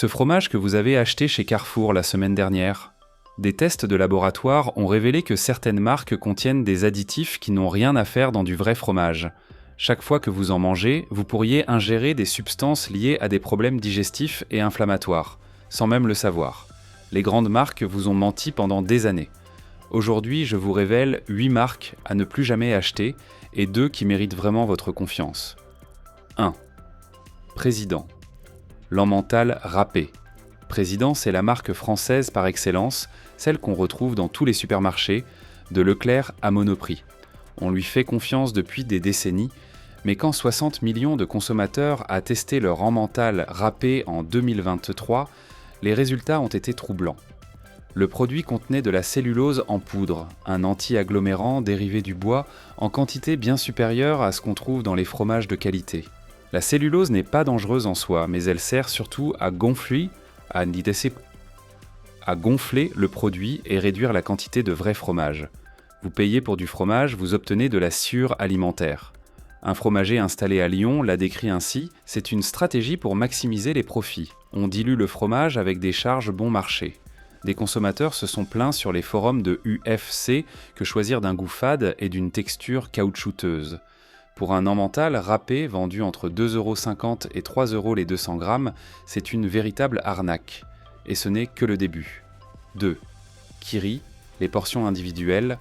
Ce fromage que vous avez acheté chez Carrefour la semaine dernière, des tests de laboratoire ont révélé que certaines marques contiennent des additifs qui n'ont rien à faire dans du vrai fromage. Chaque fois que vous en mangez, vous pourriez ingérer des substances liées à des problèmes digestifs et inflammatoires, sans même le savoir. Les grandes marques vous ont menti pendant des années. Aujourd'hui, je vous révèle 8 marques à ne plus jamais acheter et 2 qui méritent vraiment votre confiance. 1. Président. L'emmental râpé. Président, c'est la marque française par excellence, celle qu'on retrouve dans tous les supermarchés, de Leclerc à Monoprix. On lui fait confiance depuis des décennies, mais quand 60 millions de consommateurs a testé leur emmental râpé en 2023, les résultats ont été troublants. Le produit contenait de la cellulose en poudre, un anti-agglomérant dérivé du bois en quantité bien supérieure à ce qu'on trouve dans les fromages de qualité. La cellulose n'est pas dangereuse en soi, mais elle sert surtout à gonfler le produit et réduire la quantité de vrai fromage. Vous payez pour du fromage, vous obtenez de la sciure alimentaire. Un fromager installé à Lyon l'a décrit ainsi, c'est une stratégie pour maximiser les profits. On dilue le fromage avec des charges bon marché. Des consommateurs se sont plaints sur les forums de UFC que choisir d'un goût fade et d'une texture caoutchouteuse. Pour un emmental râpé vendu entre 2,50 € et 3 € les 200 grammes, c'est une véritable arnaque. Et ce n'est que le début. 2. Kiri, les portions individuelles.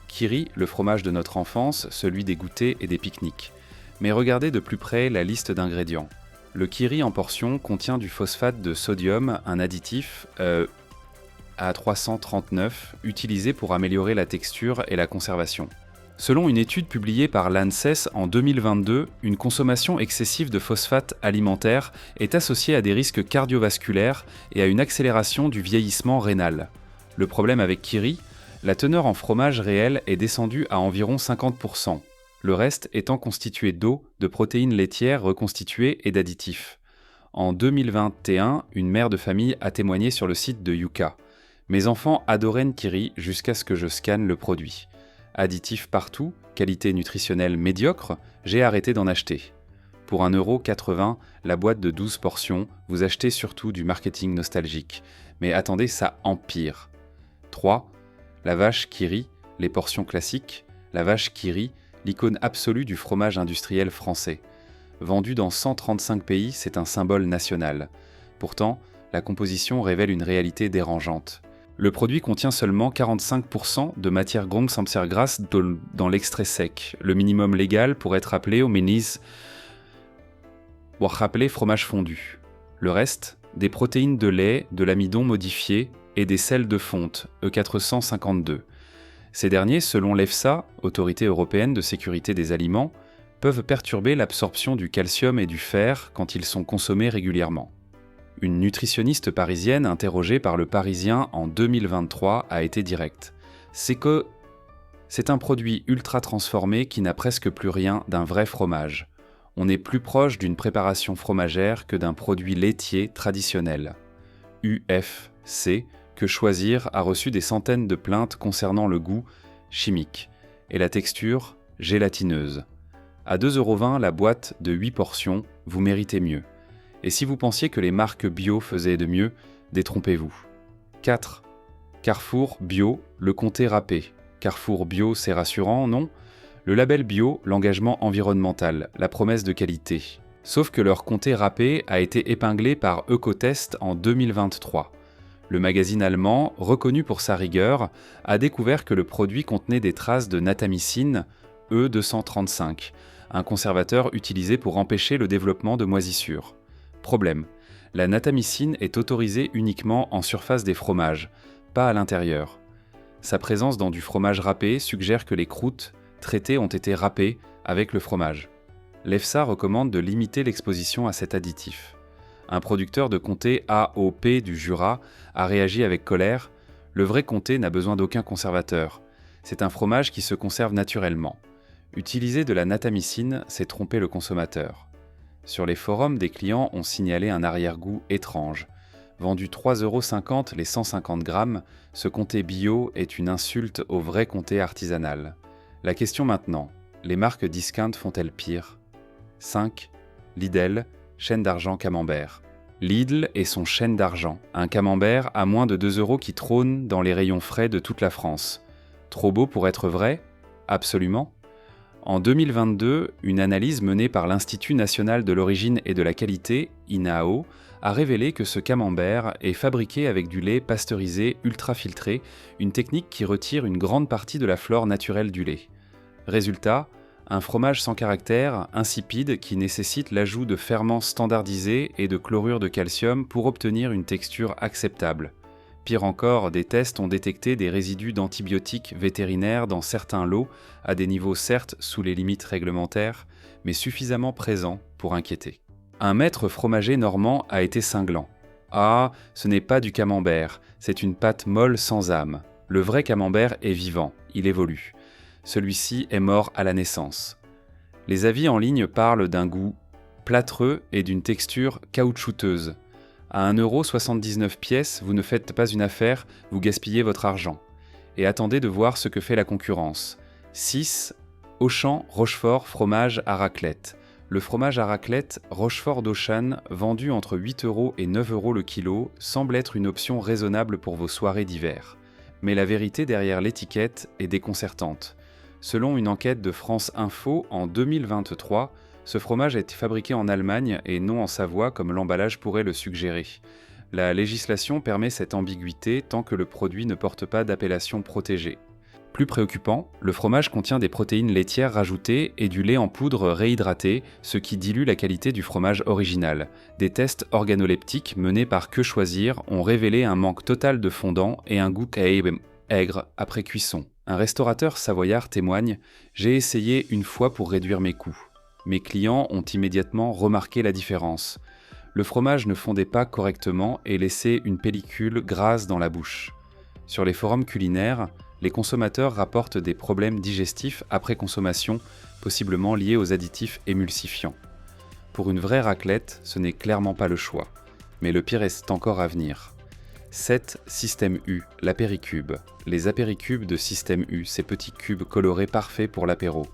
Kiri, le fromage de notre enfance, celui des goûters et des pique-niques. Mais regardez de plus près la liste d'ingrédients. Le kiri en portion contient du phosphate de sodium, un additif A339, utilisé pour améliorer la texture et la conservation. Selon une étude publiée par l'ANSES en 2022, une consommation excessive de phosphate alimentaire est associée à des risques cardiovasculaires et à une accélération du vieillissement rénal. Le problème avec Kiri, la teneur en fromage réel est descendue à environ 50%, le reste étant constitué d'eau, de protéines laitières reconstituées et d'additifs. En 2021, une mère de famille a témoigné sur le site de Yuka. « Mes enfants adoraient Kiri jusqu'à ce que je scanne le produit. Additifs partout, qualité nutritionnelle médiocre, j'ai arrêté d'en acheter. Pour 1,80 € la boîte de 12 portions, vous achetez surtout du marketing nostalgique. Mais attendez, ça empire. 3. La vache Kiri, les portions classiques. La vache Kiri, l'icône absolue du fromage industriel français. Vendu dans 135 pays, c'est un symbole national. Pourtant, la composition révèle une réalité dérangeante. Le produit contient seulement 45% de matière grasse dans l'extrait sec, le minimum légal pour être appelé au ménis pour rappeler fromage fondu. Le reste, des protéines de lait, de l'amidon modifié et des sels de fonte, E452. Ces derniers, selon l'EFSA, Autorité européenne de sécurité des aliments, peuvent perturber l'absorption du calcium et du fer quand ils sont consommés régulièrement. Une nutritionniste parisienne interrogée par Le Parisien en 2023 a été directe. C'est un produit ultra transformé qui n'a presque plus rien d'un vrai fromage. On est plus proche d'une préparation fromagère que d'un produit laitier traditionnel. UFC, que choisir, a reçu des centaines de plaintes concernant le goût chimique et la texture gélatineuse. À 2,20 € la boîte de 8 portions, vous méritez mieux. Et si vous pensiez que les marques bio faisaient de mieux, détrompez-vous. 4. Carrefour Bio, le comté râpé. Carrefour Bio, c'est rassurant, non ? Le label bio, l'engagement environnemental, la promesse de qualité. Sauf que leur comté râpé a été épinglé par Ecotest en 2023. Le magazine allemand, reconnu pour sa rigueur, a découvert que le produit contenait des traces de natamycine E235, un conservateur utilisé pour empêcher le développement de moisissures. Problème, la natamycine est autorisée uniquement en surface des fromages, pas à l'intérieur. Sa présence dans du fromage râpé suggère que les croûtes traitées ont été râpées avec le fromage. L'EFSA recommande de limiter l'exposition à cet additif. Un producteur de comté AOP du Jura a réagi avec colère. Le vrai comté n'a besoin d'aucun conservateur. C'est un fromage qui se conserve naturellement. Utiliser de la natamycine, c'est tromper le consommateur. Sur les forums, des clients ont signalé un arrière-goût étrange. Vendu 3,50 € les 150 grammes, ce comté bio est une insulte au vrai comté artisanal. La question maintenant, les marques discount font-elles pire ? 5. Lidl, chaîne d'argent camembert. Lidl et son chêne d'argent, un camembert à moins de 2 € qui trône dans les rayons frais de toute la France. Trop beau pour être vrai ? Absolument. En 2022, une analyse menée par l'Institut national de l'origine et de la qualité, INAO, a révélé que ce camembert est fabriqué avec du lait pasteurisé ultra-filtré, une technique qui retire une grande partie de la flore naturelle du lait. Résultat, un fromage sans caractère, insipide, qui nécessite l'ajout de ferments standardisés et de chlorure de calcium pour obtenir une texture acceptable. Pire encore, des tests ont détecté des résidus d'antibiotiques vétérinaires dans certains lots, à des niveaux certes sous les limites réglementaires, mais suffisamment présents pour inquiéter. Un maître fromager normand a été cinglant. Ah, ce n'est pas du camembert, c'est une pâte molle sans âme. Le vrai camembert est vivant, il évolue. Celui-ci est mort à la naissance. Les avis en ligne parlent d'un goût plâtreux et d'une texture caoutchouteuse. À 1,79 € pièce, vous ne faites pas une affaire, vous gaspillez votre argent. Et attendez de voir ce que fait la concurrence. 6. Auchan Rochefort fromage à raclette. Le fromage à raclette Rochefort d'Auchan, vendu entre 8 € et 9 € le kilo, semble être une option raisonnable pour vos soirées d'hiver. Mais la vérité derrière l'étiquette est déconcertante. Selon une enquête de France Info en 2023, ce fromage a été fabriqué en Allemagne et non en Savoie comme l'emballage pourrait le suggérer. La législation permet cette ambiguïté tant que le produit ne porte pas d'appellation protégée. Plus préoccupant, le fromage contient des protéines laitières rajoutées et du lait en poudre réhydraté, ce qui dilue la qualité du fromage original. Des tests organoleptiques menés par Que Choisir ont révélé un manque total de fondant et un goût aigre après cuisson. Un restaurateur savoyard témoigne « J'ai essayé une fois pour réduire mes coûts. Mes clients ont immédiatement remarqué la différence. Le fromage ne fondait pas correctement et laissait une pellicule grasse dans la bouche. Sur les forums culinaires, les consommateurs rapportent des problèmes digestifs après consommation, possiblement liés aux additifs émulsifiants. Pour une vraie raclette, ce n'est clairement pas le choix. Mais le pire est encore à venir. 7. Système U, l'apéricube. Les apéricubes de Système U, ces petits cubes colorés parfaits pour l'apéro.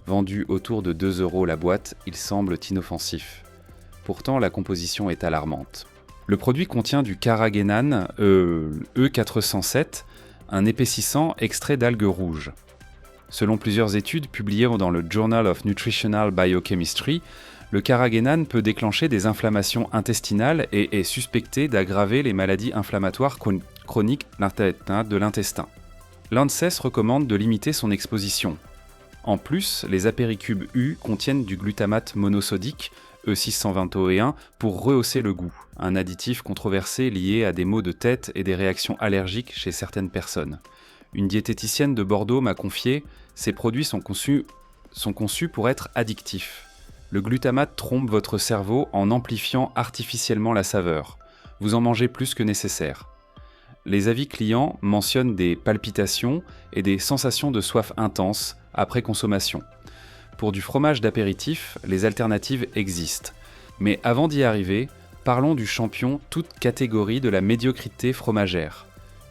Vendus autour de 2 € la boîte, ils semblent inoffensifs. Pourtant, la composition est alarmante. Le produit contient du carragénane E407, un épaississant extrait d'algues rouges. Selon plusieurs études publiées dans le Journal of Nutritional Biochemistry, le carragénane peut déclencher des inflammations intestinales et est suspecté d'aggraver les maladies inflammatoires chroniques de l'intestin. L'ANSES recommande de limiter son exposition. En plus, les apéricubes U contiennent du glutamate monosodique, E620OE1, pour rehausser le goût, un additif controversé lié à des maux de tête et des réactions allergiques chez certaines personnes. Une diététicienne de Bordeaux m'a confié « Ces produits sont conçus pour être addictifs. Le glutamate trompe votre cerveau en amplifiant artificiellement la saveur. Vous en mangez plus que nécessaire. » Les avis clients mentionnent des palpitations et des sensations de soif intense après consommation. Pour du fromage d'apéritif, les alternatives existent. Mais avant d'y arriver, parlons du champion toute catégorie de la médiocrité fromagère.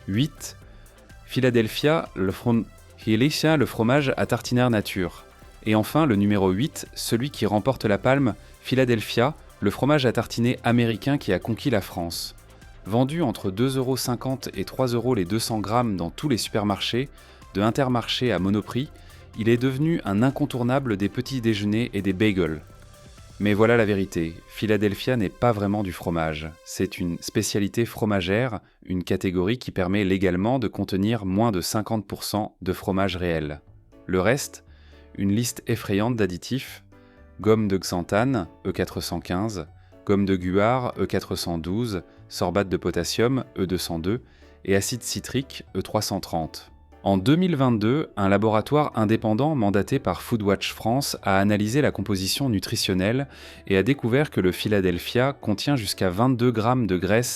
8. Philadelphia, le fromage à tartinaire nature. Et enfin, le numéro 8, celui qui remporte la palme, Philadelphia, le fromage à tartiner américain qui a conquis la France. Vendu entre 2,50 € et 3 € les 200 grammes dans tous les supermarchés, de Intermarché à Monoprix, il est devenu un incontournable des petits déjeuners et des bagels. Mais voilà la vérité, Philadelphia n'est pas vraiment du fromage. C'est une spécialité fromagère, une catégorie qui permet légalement de contenir moins de 50% de fromage réel. Le reste, une liste effrayante d'additifs, gomme de xanthane, E415, gomme de guar, E412, sorbate de potassium, E202, et acide citrique, E330. En 2022, un laboratoire indépendant mandaté par Foodwatch France a analysé la composition nutritionnelle et a découvert que le Philadelphia contient jusqu'à 22 grammes de graisse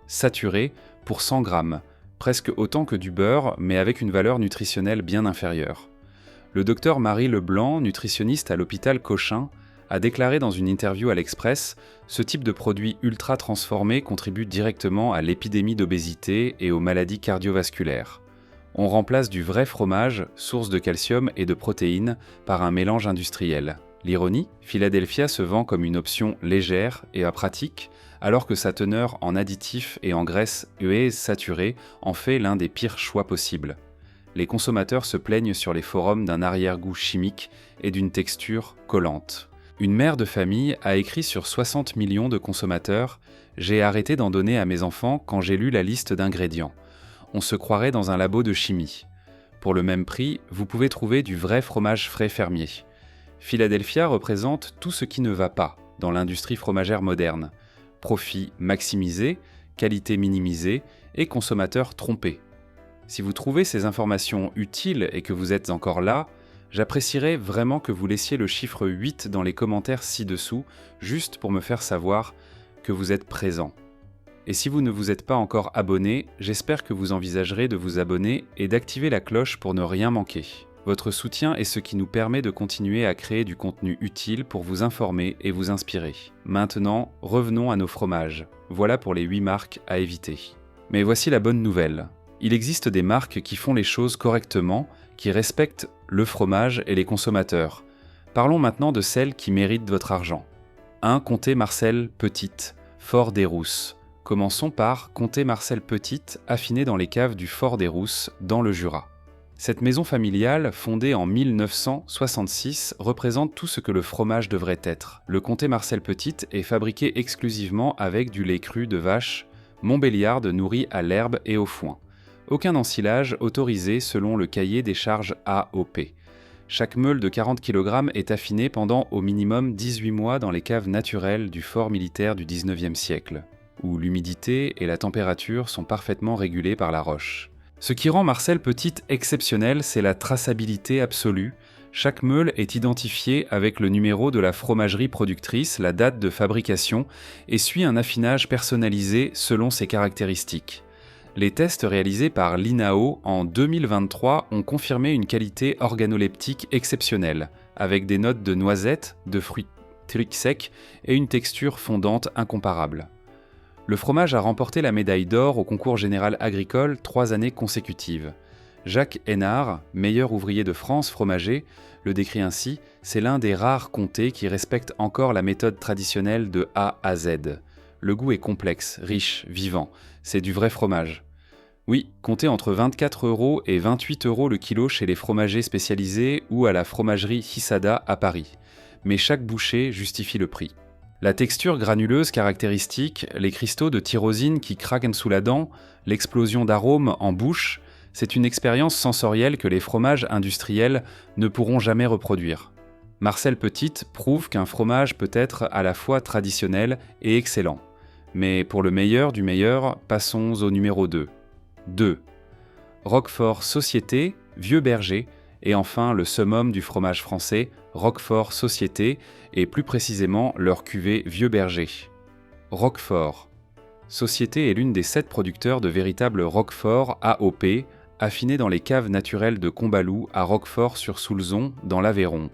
saturée pour 100 grammes, presque autant que du beurre, mais avec une valeur nutritionnelle bien inférieure. Le docteur Marie Leblanc, nutritionniste à l'hôpital Cochin, a déclaré dans une interview à l'Express « Ce type de produit ultra transformé contribue directement à l'épidémie d'obésité et aux maladies cardiovasculaires. On remplace du vrai fromage, source de calcium et de protéines, par un mélange industriel. L'ironie, Philadelphia se vend comme une option légère et pratique, alors que sa teneur en additifs et en graisses saturées en fait l'un des pires choix possibles. Les consommateurs se plaignent sur les forums d'un arrière-goût chimique et d'une texture collante. Une mère de famille a écrit sur 60 millions de consommateurs « J'ai arrêté d'en donner à mes enfants quand j'ai lu la liste d'ingrédients. On se croirait dans un labo de chimie. Pour le même prix, vous pouvez trouver du vrai fromage frais fermier. » Philadelphia représente tout ce qui ne va pas dans l'industrie fromagère moderne. Profit maximisé, qualité minimisée et consommateurs trompés. Si vous trouvez ces informations utiles et que vous êtes encore là, j'apprécierais vraiment que vous laissiez le chiffre 8 dans les commentaires ci-dessous, juste pour me faire savoir que vous êtes présent. Et si vous ne vous êtes pas encore abonné, j'espère que vous envisagerez de vous abonner et d'activer la cloche pour ne rien manquer. Votre soutien est ce qui nous permet de continuer à créer du contenu utile pour vous informer et vous inspirer. Maintenant, revenons à nos fromages. Voilà pour les 8 marques à éviter. Mais voici la bonne nouvelle. Il existe des marques qui font les choses correctement, qui respectent le fromage et les consommateurs. Parlons maintenant de celles qui méritent votre argent. 1. Comté Marcel Petite, Fort des Rousses. Commençons par Comté Marcel Petite, affiné dans les caves du Fort des Rousses, dans le Jura. Cette maison familiale, fondée en 1966, représente tout ce que le fromage devrait être. Le Comté Marcel Petite est fabriqué exclusivement avec du lait cru de vache Montbéliarde nourri à l'herbe et au foin. Aucun ensilage autorisé selon le cahier des charges AOP. Chaque meule de 40 kg est affinée pendant au minimum 18 mois dans les caves naturelles du fort militaire du XIXe siècle, où l'humidité et la température sont parfaitement régulées par la roche. Ce qui rend Marcel Petite exceptionnel, c'est la traçabilité absolue. Chaque meule est identifiée avec le numéro de la fromagerie productrice, la date de fabrication, et suit un affinage personnalisé selon ses caractéristiques. Les tests réalisés par l'INAO en 2023 ont confirmé une qualité organoleptique exceptionnelle, avec des notes de noisettes, de fruits secs et une texture fondante incomparable. Le fromage a remporté la médaille d'or au concours général agricole 3 années consécutives. Jacques Hénard, meilleur ouvrier de France fromager, le décrit ainsi : « C'est l'un des rares comtés qui respecte encore la méthode traditionnelle de A à Z. Le goût est complexe, riche, vivant. C'est du vrai fromage. » Oui, comptez entre 24 € et 28 € le kilo chez les fromagers spécialisés ou à la fromagerie Hissada à Paris. Mais chaque bouchée justifie le prix. La texture granuleuse caractéristique, les cristaux de tyrosine qui craquent sous la dent, l'explosion d'arômes en bouche, c'est une expérience sensorielle que les fromages industriels ne pourront jamais reproduire. Marcel Petite prouve qu'un fromage peut être à la fois traditionnel et excellent. Mais pour le meilleur du meilleur, passons au numéro 2. 2. Roquefort Société, Vieux Berger, et enfin le summum du fromage français, Roquefort Société, et plus précisément leur cuvée Vieux Berger. Roquefort Société est l'une des 7 producteurs de véritables Roquefort AOP, affinés dans les caves naturelles de Combalou à Roquefort-sur-Soulzon, dans l'Aveyron.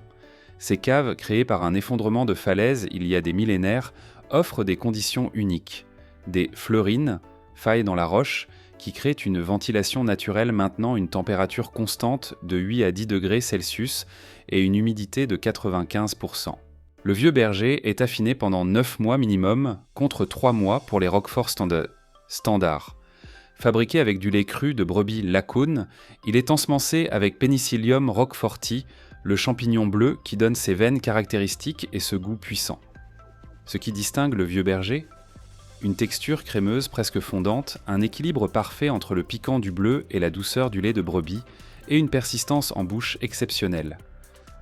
Ces caves, créées par un effondrement de falaise il y a des millénaires, offrent des conditions uniques. Des fleurines, failles dans la roche, qui créent une ventilation naturelle maintenant une température constante de 8 à 10 degrés Celsius et une humidité de 95%. Le Vieux Berger est affiné pendant 9 mois minimum, contre 3 mois pour les Roquefort standards. Fabriqué avec du lait cru de brebis Lacaune, il est ensemencé avec Penicillium roqueforti, le champignon bleu qui donne ses veines caractéristiques et ce goût puissant. Ce qui distingue le Vieux Berger ? Une texture crémeuse presque fondante, un équilibre parfait entre le piquant du bleu et la douceur du lait de brebis, et une persistance en bouche exceptionnelle.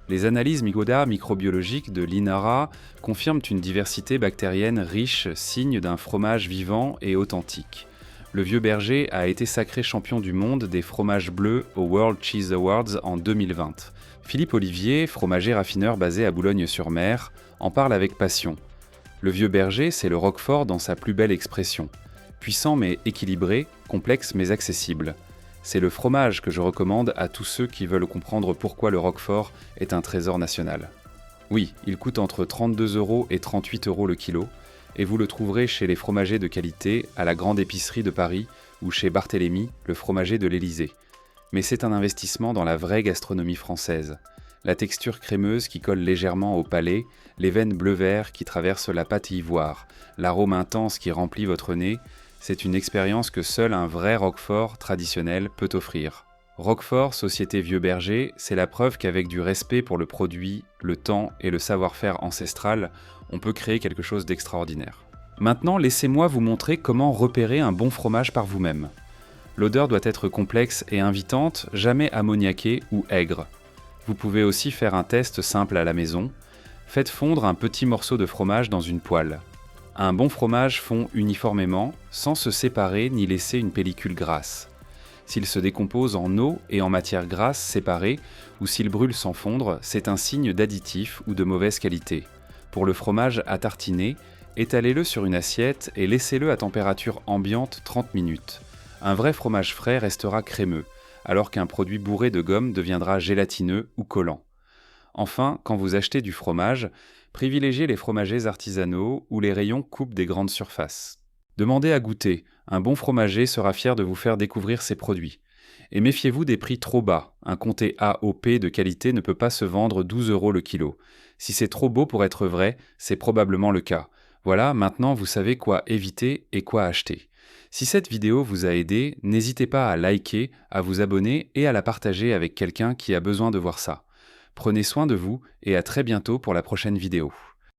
Les analyses microbiologiques de l'INARA confirment une diversité bactérienne riche, signe d'un fromage vivant et authentique. Le Vieux Berger a été sacré champion du monde des fromages bleus aux World Cheese Awards en 2020. Philippe Olivier, fromager raffineur basé à Boulogne-sur-Mer, en parle avec passion. Le Vieux Berger, c'est le Roquefort dans sa plus belle expression. Puissant mais équilibré, complexe mais accessible. C'est le fromage que je recommande à tous ceux qui veulent comprendre pourquoi le Roquefort est un trésor national. Oui, il coûte entre 32 € et 38 € le kilo, et vous le trouverez chez les fromagers de qualité, à la grande épicerie de Paris ou chez Barthélemy, le fromager de l'Élysée. Mais c'est un investissement dans la vraie gastronomie française. La texture crémeuse qui colle légèrement au palais, les veines bleu-vert qui traversent la pâte ivoire, l'arôme intense qui remplit votre nez, c'est une expérience que seul un vrai Roquefort traditionnel peut offrir. Roquefort, société Vieux Berger, c'est la preuve qu'avec du respect pour le produit, le temps et le savoir-faire ancestral, on peut créer quelque chose d'extraordinaire. Maintenant, laissez-moi vous montrer comment repérer un bon fromage par vous-même. L'odeur doit être complexe et invitante, jamais ammoniaquée ou aigre. Vous pouvez aussi faire un test simple à la maison. Faites fondre un petit morceau de fromage dans une poêle. Un bon fromage fond uniformément, sans se séparer ni laisser une pellicule grasse. S'il se décompose en eau et en matière grasse séparées, ou s'il brûle sans fondre, c'est un signe d'additif ou de mauvaise qualité. Pour le fromage à tartiner, étalez-le sur une assiette et laissez-le à température ambiante 30 minutes. Un vrai fromage frais restera crémeux, alors qu'un produit bourré de gomme deviendra gélatineux ou collant. Enfin, quand vous achetez du fromage, privilégiez les fromagers artisanaux ou les rayons coupe des grandes surfaces. Demandez à goûter, un bon fromager sera fier de vous faire découvrir ses produits. Et méfiez-vous des prix trop bas, un comté AOP de qualité ne peut pas se vendre 12 € le kilo. Si c'est trop beau pour être vrai, c'est probablement le cas. Voilà, maintenant vous savez quoi éviter et quoi acheter. Si cette vidéo vous a aidé, n'hésitez pas à liker, à vous abonner et à la partager avec quelqu'un qui a besoin de voir ça. Prenez soin de vous et à très bientôt pour la prochaine vidéo.